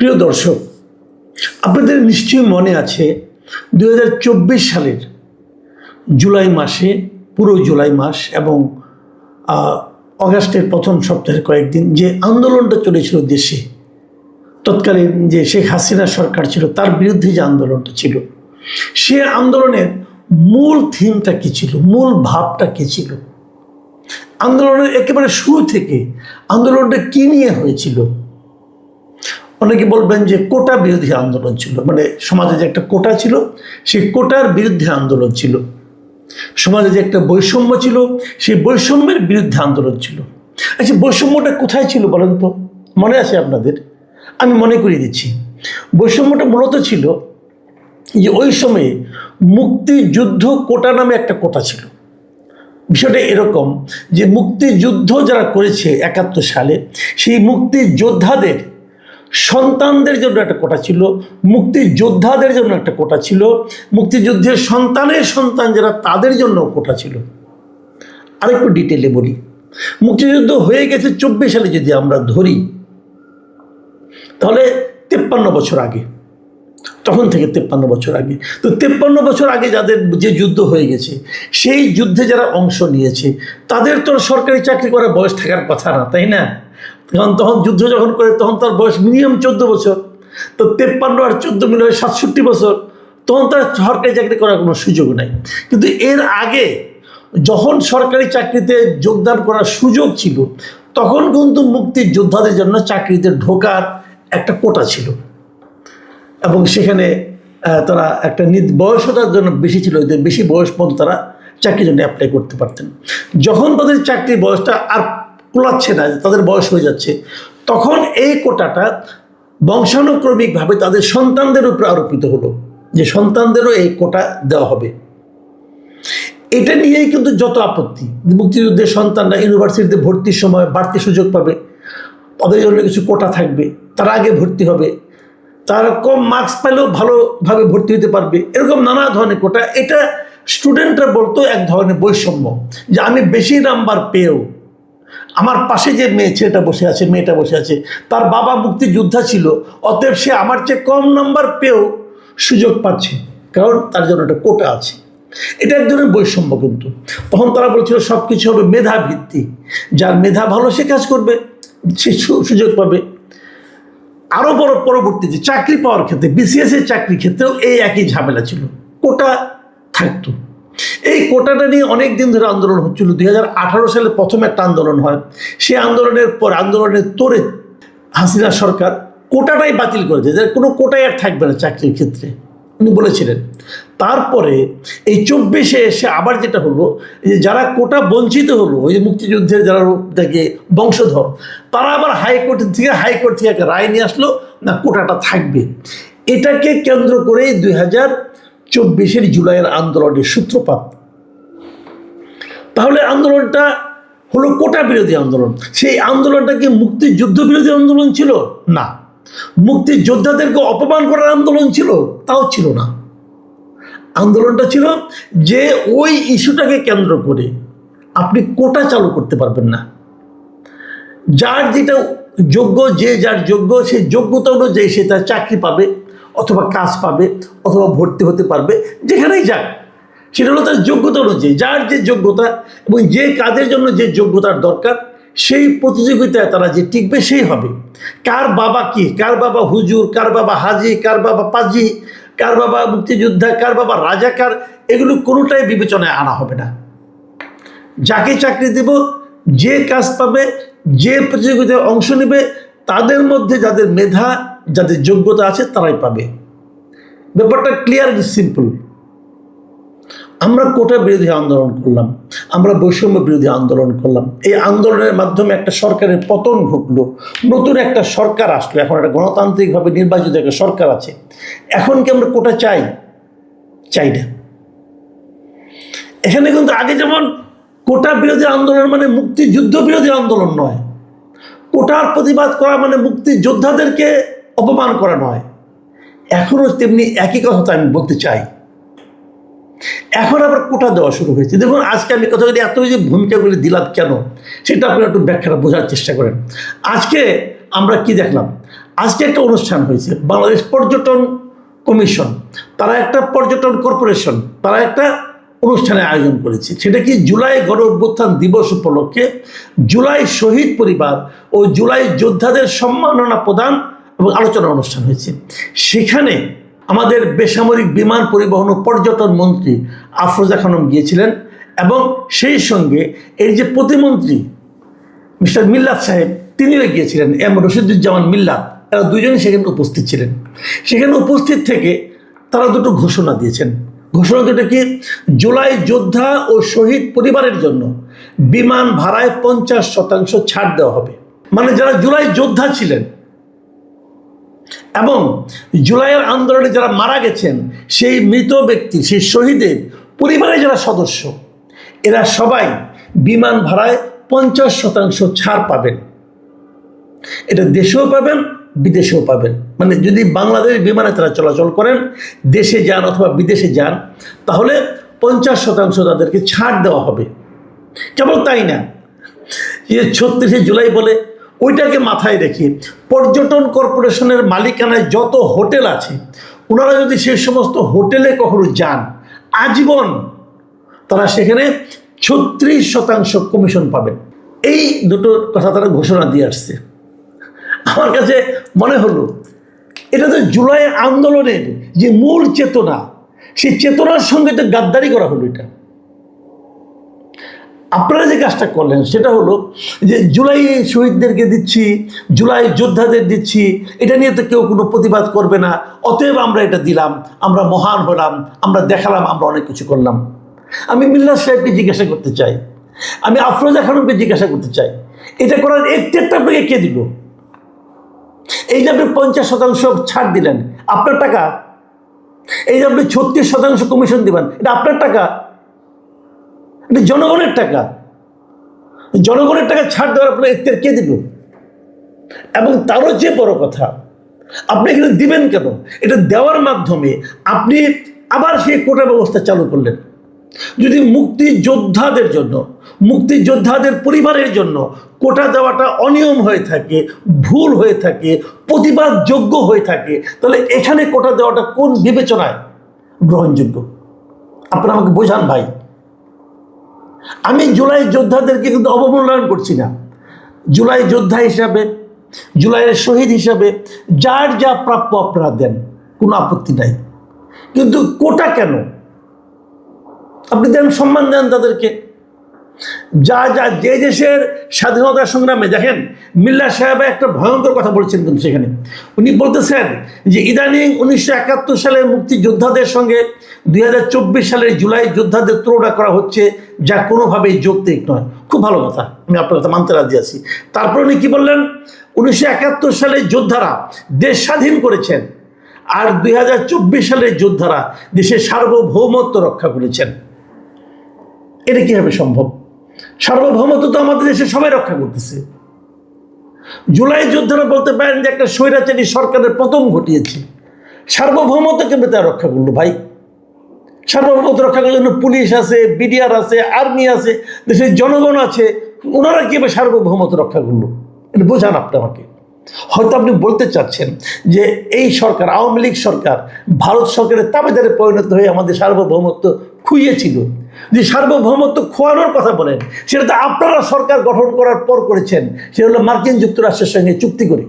প্রিয় দর্শক, আপনাদের নিশ্চয়ই মনে আছে 2024 সালের জুলাই মাসে, পুরো জুলাই মাস এবং অগাস্টের প্রথম সপ্তাহের কয়েকদিন যে আন্দোলনটা চলেছিল দেশে, তৎকালীন যে শেখ হাসিনা সরকার ছিল তার বিরুদ্ধে যে আন্দোলনটা ছিল, সে আন্দোলনের মূল থিমটা কী ছিল, মূল ভাবটা কী ছিল, আন্দোলনের একেবারে শুরু থেকে আন্দোলনটা কী নিয়ে হয়েছিল। অনেকে বলবেন যে কোটা বিরোধী আন্দোলন ছিল, মানে সমাজে যে একটা কোটা ছিল সেই কোটার বিরুদ্ধে আন্দোলন ছিল, সমাজে যে একটা বৈষম্য ছিল সেই বৈষম্যের বিরুদ্ধে আন্দোলন ছিল। আচ্ছা, বৈষম্যটা কোথায় ছিল বলেন তো? মনে আছে আপনাদের? আমি মনে করিয়ে দিচ্ছি। বৈষম্যটা মূলত ছিল যে ওই সময়ে মুক্তিযুদ্ধ কোটা নামে একটা কোটা ছিল। বিষয়টা এরকম যে মুক্তিযুদ্ধ যারা করেছে 71 সালে, সেই মুক্তিযোদ্ধাদের সন্তানদের জন্য একটা কোটা ছিল, মুক্তিযোদ্ধাদের জন্য একটা কোটা ছিল, মুক্তিযুদ্ধের সন্তানের সন্তান যারা তাদের জন্য কোটা ছিল। আরেকটু ডিটেলে বলি, মুক্তিযুদ্ধ হয়ে গেছে 24 সালে যদি আমরা ধরি, তাহলে 53 বছর আগে, তখন থেকে 53 বছর আগে। তো 53 বছর আগে যাদের যে যুদ্ধ হয়ে গেছে, সেই যুদ্ধে যারা অংশ নিয়েছে তাদের তো সরকারি চাকরি করার বয়স থাকার কথা না, তাই না? কারণ তখন যুদ্ধ যখন করে তখন তার বয়স মিনিমাম 14 বছর। তো 53 আর 14 মিলে 67 বছর, তখন তার সরকারি চাকরি করার কোনো সুযোগ নাই। কিন্তু এর আগে যখন সরকারি চাকরিতে যোগদান করার সুযোগ ছিল, তখন কিন্তু মুক্তিযোদ্ধাদের জন্য চাকরিতে ঢোকার একটা কোটা ছিল এবং সেখানে তারা একটা বয়সতার জন্য বেশি ছিল, বেশি বয়স পর্যন্ত তারা চাকরির জন্য অ্যাপ্লাই করতে পারতেন। যখন তাদের চাকরির বয়সটা আর কুলাচ্ছে না, তাদের বয়স হয়ে যাচ্ছে, তখন এই কোটাটা বংশানুক্রমিকভাবে তাদের সন্তানদের উপর আরোপিত হলো যে সন্তানদেরও এই কোটা দেওয়া হবে। এটা নিয়েই কিন্তু যত আপত্তি, মুক্তিযুদ্ধের সন্তানরা ইউনিভার্সিটিতে ভর্তির সময় বাড়তি সুযোগ পাবে, তাদের জন্য কিছু কোটা থাকবে, তারা আগে ভর্তি হবে, তারা কম মার্কস পেলেও ভালোভাবে ভর্তি হতে পারবে, এরকম নানা ধরনের কোটা। এটা স্টুডেন্টরা বলতো এক ধরনের বৈষম্য, যে আমি বেশি নাম্বার পেয়েও আমার পাশে যে ছেলেটা বসে আছে, মেয়েটা বসে আছে, তার বাবা মুক্তিযোদ্ধা ছিল, অতএব সে আমার চেয়ে কম নাম্বার পেয়েও সুযোগ পাচ্ছে, কারণ তার জন্য একটা কোটা আছে। এটা এক ধরনের বৈষম্য। কিন্তু তখন তারা বলছিল সব কিছু হবে মেধা ভিত্তিক, যার মেধা ভালো সে কাজ করবে, সে সুযোগ পাবে। আরও বড় পরবর্তীতে চাকরি পাওয়ার ক্ষেত্রে, বিসিএস এর চাকরির ক্ষেত্রেও এই একই ঝামেলা ছিল, কোটা থাকতো। এই কোটাটা নিয়ে অনেক দিন ধরে আন্দোলন হচ্ছিল। 2018 সালে প্রথম একটা আন্দোলন হয়, সেই আন্দোলনের পর আন্দোলনের তোরে হাসিনা সরকার কোটাটাই বাতিল করে দেয়, কোনো কোটাই আর থাকবে না চাকরির ক্ষেত্রে, উনি বলেছিলেন। তারপরে এই 24-এ এসে আবার যেটা হলো, যে যারা কোটা বঞ্চিত হলো, ওই যে মুক্তিযুদ্ধের যারা থেকে বংশধর, তারা আবার হাইকোর্ট থেকে একটা রায় নিয়ে আসলো, না কোটাটা থাকবে। এটাকে কেন্দ্র করেই 2024-এর জুলাইয়ের আন্দোলনের সূত্রপাত। তাহলে আন্দোলনটা হলো কোটা বিরোধী আন্দোলন। সেই আন্দোলনটা কি মুক্তিযুদ্ধ বিরোধী আন্দোলন ছিল? না। মুক্তিযোদ্ধাদেরকে অপমান করার আন্দোলন ছিল? তাও ছিল না। আন্দোলনটা ছিল যে ওই ইস্যুটাকে কেন্দ্র করে আপনি কোটা চালু করতে পারবেন না, যার যেটা যোগ্য, যে যার যোগ্য, সেই যোগ্যতা অনুযায়ী সে তার চাকরি পাবে অথবা কাজ পাবে অথবা ভর্তি হতে পারবে, যেখানেই যাক সেটা হলো তার যোগ্যতা অনুযায়ী, যার যে যোগ্যতা এবং যে কাজের জন্য যে যোগ্যতার দরকার, সেই প্রতিযোগিতায় তারা যে টিকবে সেই হবে। কার বাবা কি, কার বাবা হুজুর, কার বাবা হাজি, কার বাবা পাজি, কার বাবা মুক্তিযোদ্ধা, কার বাবা রাজাকার, এগুলো কোনোটাই বিবেচনায় আনা হবে না। যাকে চাকরি দেব, যে কাজ পাবে, যে প্রতিযোগিতায় অংশ নেবে, তাদের মধ্যে যাদের মেধা, যাদের যোগ্যতা আছে তারাই পাবে। ব্যাপারটা ক্লিয়ার, সিম্পল। আমরা কোটা বিরোধী আন্দোলন করলাম, আমরা বৈষম্য বিরোধী আন্দোলন করলাম, এই আন্দোলনের মাধ্যমে একটা সরকারের পতন ঘটলো, নতুন একটা সরকার আসলো, এখন একটা গণতান্ত্রিকভাবে নির্বাচিত একটা সরকার আছে। এখন কি আমরা কোটা চাই? চাই না। এখানে কিন্তু আগে যেমন কোটা বিরোধী আন্দোলন মানে মুক্তিযুদ্ধ বিরোধী আন্দোলন নয়, কোটার প্রতিবাদ করা মানে মুক্তিযোদ্ধাদেরকে অপমান করা নয়, এখনও তেমনি একই কথা আমি বলতে চাই। এখন আবার কোটা দেওয়া শুরু হয়েছে। দেখুন, আজকে আমি কথাগুলি এত যে ভূমিকাগুলি দিলাম কেন, সেটা আপনি একটু ব্যাখ্যাটা বোঝার চেষ্টা করেন। আজকে আমরা কি দেখলাম, আজকে একটা অনুষ্ঠান হয়েছে, বাংলাদেশ পর্যটন কমিশন, তারা একটা পর্যটন কর্পোরেশন, তারা একটা অনুষ্ঠানের আয়োজন করেছে। সেটা কি জুলাই গণ অভ্যুত্থান দিবস উপলক্ষে জুলাই শহীদ পরিবার ও জুলাই যোদ্ধাদের সম্মাননা প্রদান এবং আলোচনা অনুষ্ঠান হয়েছে। সেখানে আমাদের বেসামরিক বিমান পরিবহন ও পর্যটন মন্ত্রী আফরোজা খানম গিয়েছিলেন এবং সেই সঙ্গে এর যে প্রতিমন্ত্রী মিস্টার মিল্লাত সাহেব তিনিও গিয়েছিলেন, এম রশিদুজ্জামান মিল্লাত, তারা দুজনই সেখানে উপস্থিত ছিলেন। সেখানে উপস্থিত থেকে তারা দুটো ঘোষণা দিয়েছেন। ঘোষণা দুটো কি, জুলাই যোদ্ধা ও শহীদ পরিবারের জন্য বিমান ভাড়ায় 50% ছাড় দেওয়া হবে। মানে যারা জুলাই যোদ্ধা ছিলেন এবং জুলাইয়ের আন্দোলনে যারা মারা গেছেন, সেই মৃত ব্যক্তি, সেই শহীদের পরিবারের যারা সদস্য, এরা সবাই বিমান ভাড়ায় 50% ছাড় পাবেন। এটা দেশেও পাবেন, বিদেশেও পাবেন। মানে যদি বাংলাদেশ বিমানে তারা চলাচল করেন, দেশে যান অথবা বিদেশে যান, তাহলে 50% তাদেরকে ছাড় দেওয়া হবে। কেবল তাই না, যে 36শে জুলাই বলে ওইটাকে মাথায় রেখে পর্যটন কর্পোরেশনের মালিকানায় যত হোটেল আছে, ওনারা যদি সেই সমস্ত হোটেলে কখনো যান, আজীবন তারা সেখানে 36% কমিশন পাবেন। এই দুটো কথা তারা ঘোষণা দিয়ে আসছে। আমার কাছে মনে হলো এটা তো জুলাই আন্দোলনের যে মূল চেতনা, সেই চেতনার সঙ্গে তো গাদ্দারি করা হলো। এটা আপনারা যে কাজটা করলেন সেটা হলো যে জুলাই শহীদদেরকে দিচ্ছি, জুলাই যোদ্ধাদের দিচ্ছি, এটা নিয়ে তো কেউ কোনো প্রতিবাদ করবে না, অতএব আমরা এটা দিলাম, আমরা মহান হলাম, আমরা দেখালাম, আমরা অনেক কিছু করলাম। আমি মিল্লাত সাহেবকে জিজ্ঞাসা করতে চাই, আমি আফরোজা খানমকে জিজ্ঞাসা করতে চাই, এটা করার একটু আপনাকে কে দিল? এই যে আপনি 50% ছাড় দিলেন, আপনার টাকা। এই যে আপনি 36% কমিশন দিবেন, এটা আপনার টাকা, এটা জনগণের টাকা। জনগণের টাকা ছাড় দেওয়ার আপনার এখতিয়ার কে দিল? এবং তারও যে বড় কথা, আপনি এখানে দিবেন কেন? এটা দেওয়ার মাধ্যমে আপনি আবার সেই কোটা ব্যবস্থা চালু করলেন। যদি মুক্তিযোদ্ধাদের জন্য, মুক্তিযোদ্ধাদের পরিবারের জন্য কোটা দেওয়াটা অনিয়ম হয়ে থাকে, ভুল হয়ে থাকে, প্রতিবাদযোগ্য হয়ে থাকে, তাহলে এখানে কোটা দেওয়াটা কোন বিবেচনায় গ্রহণযোগ্য? আপনারা আমাকে বোঝান ভাই। আমি জুলাই যোদ্ধাদেরকে কিন্তু অবমূল্যায়ন করছি না। জুলাই যোদ্ধা হিসাবে, জুলাইয়ের শহীদ হিসাবে যার যা প্রাপ্য আপনারা দেন, কোনো আপত্তি নাই। কিন্তু কোটা কেন? আপনি দেন, সম্মান দেন তাদেরকে। যা যা যে দেশের স্বাধীনতা সংগ্রামে, দেখেন মিল্লাত সাহেব একটা ভয়ঙ্কর কথা বলছেন কিন্তু সেখানে। উনি বলতেছেন যে ইদানিং 1971 সালের মুক্তিযোদ্ধাদের সঙ্গে 2024 সালের জুলাই যোদ্ধাদের তুলনা করা হচ্ছে, যা কোনোভাবেই যৌক্তিক নয়। খুব ভালো কথা, আমি আপনার কথা মানতে রাজি আছি। তারপর উনি কি বললেন? 1971 সালের যোদ্ধারা দেশ স্বাধীন করেছেন, আর 2024 সালের যোদ্ধারা দেশের সার্বভৌমত্ব রক্ষা করেছেন। এটা কীভাবে সম্ভব? সার্বভৌমত্ব তো আমাদের দেশে সবাই রক্ষা করতেছে। জুলাই যোদ্ধারা বলতে পারেন যে একটা স্বৈরাচারী সরকারের পতন ঘটিয়েছে, সার্বভৌমত্ব কেমন তারা রক্ষা করলো ভাই? সার্বভৌমত্ব রক্ষা করার জন্য পুলিশ আছে, বিডিআর আছে, আর্মি আছে, দেশের জনগণ আছে, ওনারা কীভাবে সার্বভৌমত্ব রক্ষা করলো? এটা বোঝান আপনি আমাকে। হয়তো আপনি বলতে চাচ্ছেন যে এই সরকার, আওয়ামী লীগ সরকার, ভারত সরকারের তাবেদারে পরিণত হয়ে আমাদের সার্বভৌমত্ব খুইয়েছিল। যে সার্বভৌমত্ব খোয়ানোর কথা বলেন, সেটা তো আপনারা সরকার গঠন করার পর করেছেন। সেটা হলো মার্কিন যুক্তরাষ্ট্রের সঙ্গে চুক্তি করে,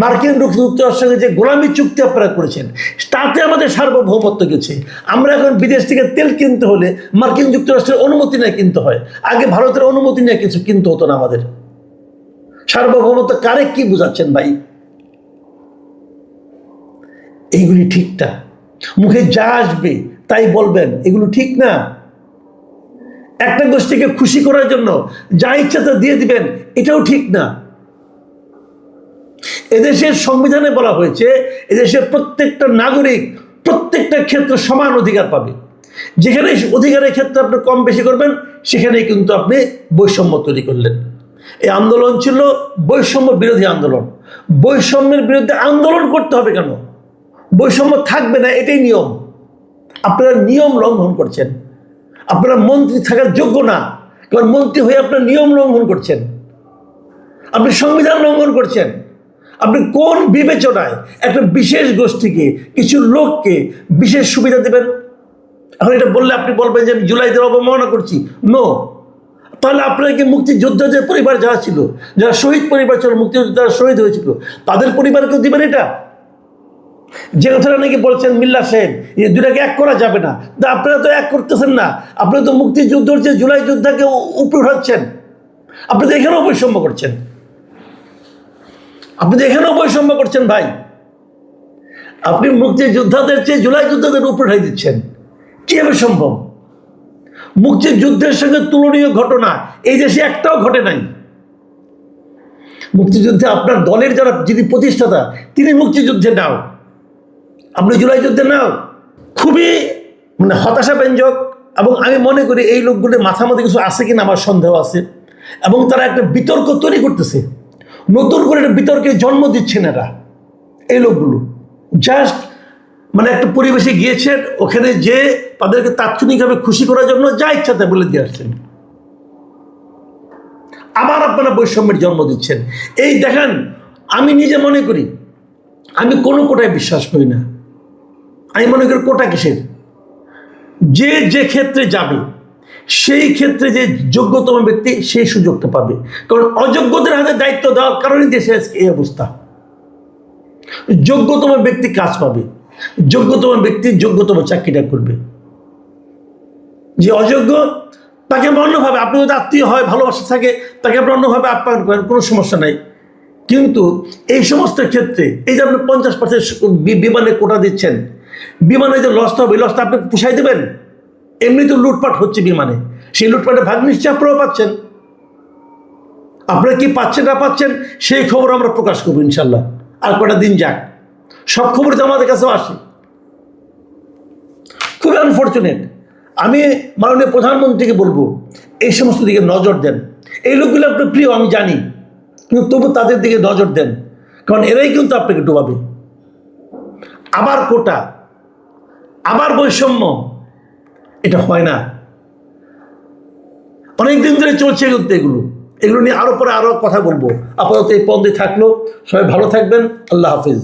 মার্কিন যুক্তরাষ্ট্রের সঙ্গে যে গোলামি চুক্তি আপনারা করেছেন, তাতে আমাদের সার্বভৌমত্ব গেছে। আমরা এখন বিদেশ থেকে তেল কিনতে হলে মার্কিন যুক্তরাষ্ট্রের অনুমতি নিয়ে কিনতে হয়, আগে ভারতের অনুমতি নিয়ে কিছু কিনতে হতো না আমাদের। সার্বভৌমত্ব কারে কি বুঝাচ্ছেন ভাই? এইগুলি ঠিক না। মুখে যা আসবে তাই বলবেন, এগুলো ঠিক না। একটা গোষ্ঠীকে খুশি করার জন্য যা ইচ্ছা তা দিয়ে দিবেন, এটাও ঠিক না। এদেশের সংবিধানে বলা হয়েছে এদেশের প্রত্যেকটা নাগরিক প্রত্যেকটা ক্ষেত্রে সমান অধিকার পাবে। যেখানে অধিকারের ক্ষেত্রে আপনি কম বেশি করবেন, সেখানেই কিন্তু আপনি বৈষম্য তৈরি করলেন। এই আন্দোলন ছিল বৈষম্য বিরোধী আন্দোলন। বৈষম্যের বিরুদ্ধে আন্দোলন করতে হবে কেন? বৈষম্য থাকবে না, এটাই নিয়ম। আপনারা নিয়ম লঙ্ঘন করছেন। আপনারা মন্ত্রী থাকার যোগ্য না, কারণ মন্ত্রী হয়ে আপনারা নিয়ম লঙ্ঘন করছেন। আপনি সংবিধান লঙ্ঘন করছেন। আপনি কোন বিবেচনায় একটা বিশেষ গোষ্ঠীকে, কিছু লোককে বিশেষ সুবিধা দেবেন? এখন এটা বললে আপনি বলবেন যে আমি জুলাইদের অবমাননা করছি। নো। তাহলে আপনাকে মুক্তিযোদ্ধাদের পরিবার যারা ছিল, যারা শহীদ পরিবার ছিল, মুক্তিযোদ্ধারা শহীদ হয়েছিল, তাদের পরিবারকেও দিবেন এটা? যে কথাটা নাকি বলছেন মিল্লা সাহেব, এই দুটাকে এক করা যাবে না, তা আপনারা তো এক করতেছেন না। আপনারা তো মুক্তিযুদ্ধের যে জুলাই যোদ্ধাকে উপরে উঠাচ্ছেন। আপনি তো এখানেও বৈষম্য করছেন। আপনি তো এখানেও বৈষম্য করছেন ভাই। আপনি মুক্তিযোদ্ধাদের চেয়ে জুলাই যোদ্ধাদের উপরে উঠাই দিচ্ছেন। কিভাবে সম্ভব? মুক্তিযুদ্ধের সঙ্গে তুলনীয় ঘটনা এই দেশে একটাও ঘটে নাই। মুক্তিযুদ্ধে আপনার দলের যারা যিনি প্রতিষ্ঠাতা, তিনি মুক্তিযুদ্ধে নাও, আপনি জুলাই যুদ্ধে নাও। খুবই হতাশাব্যঞ্জক। এবং আমি মনে করি এই লোকগুলোর মাথার মধ্যে কিছু আছে কিনা আমার সন্দেহ আছে। এবং তারা একটা বিতর্ক তৈরি করতেছে, নতুন করে একটা বিতর্কের জন্ম দিচ্ছেন এরা। এই লোকগুলো জাস্ট একটা পরিবেশে গিয়েছেন, ওখানে যে তাদেরকে তাৎক্ষণিকভাবে খুশি করার জন্য যা ইচ্ছা তাই বলে দিয়ে আসছেন। আবার আপনারা বৈষম্যের জন্ম দিচ্ছেন। এই দেখেন, আমি নিজে মনে করি আমি কোনো কোটায় বিশ্বাস করি না। আমি মনে করি কোটা কিসের? যে যে ক্ষেত্রে যাবে সেই ক্ষেত্রে যে যোগ্যতম ব্যক্তি সেই সুযোগটা পাবে। কারণ অযোগ্যদের হাতে দায়িত্ব দেওয়ার কারণে দেশে এই অবস্থা। যোগ্যতম ব্যক্তি কাজ পাবে, যোগ্যতম ব্যক্তি যোগ্যতম চাকরিটা করবে। যে অযোগ্য তাকে আমরা অন্যভাবে, আপনি যদি আত্মীয় হয়, ভালোবাসা থাকে, তাকে আপনি অন্যভাবে আপ্যায়ন করেন, কোনো সমস্যা নাই। কিন্তু এই সমস্ত ক্ষেত্রে এই যে আপনি 50% বিমানে কোটা দিচ্ছেন, বিমানে যে লসটা হবে, লসটা আপনি পুষাই দেবেন? এমনি তো লুটপাট হচ্ছে বিমানে, সেই লুটপাটে ভাগ নিশ্চয় আপনারাও পাচ্ছেন। আপনারা কি পাচ্ছেন না পাচ্ছেন সেই খবর আমরা প্রকাশ করবো ইনশাল্লাহ। আর কটা দিন যাক, সব খবর তো আমাদের কাছেও আসে। খুবই আনফর্চুনেট। আমি মাননীয় প্রধানমন্ত্রীকে বলবো এই সমস্ত দিকে নজর দেন। এই লোকগুলো আপনার প্রিয় আমি জানি, কিন্তু তবু তাদের দিকে নজর দেন, কারণ এরাই কিন্তু আপনাকে ডোবাবে। আবার কোটা, আবার বৈষম্য, এটা হয় না। অনেকদিন ধরে চলছে এগুলো নিয়ে আরো পরে আরো কথা বলবো। আপাতত এই পর্যন্ত থাকলো। সবাই ভালো থাকবেন। আল্লাহ হাফিজ।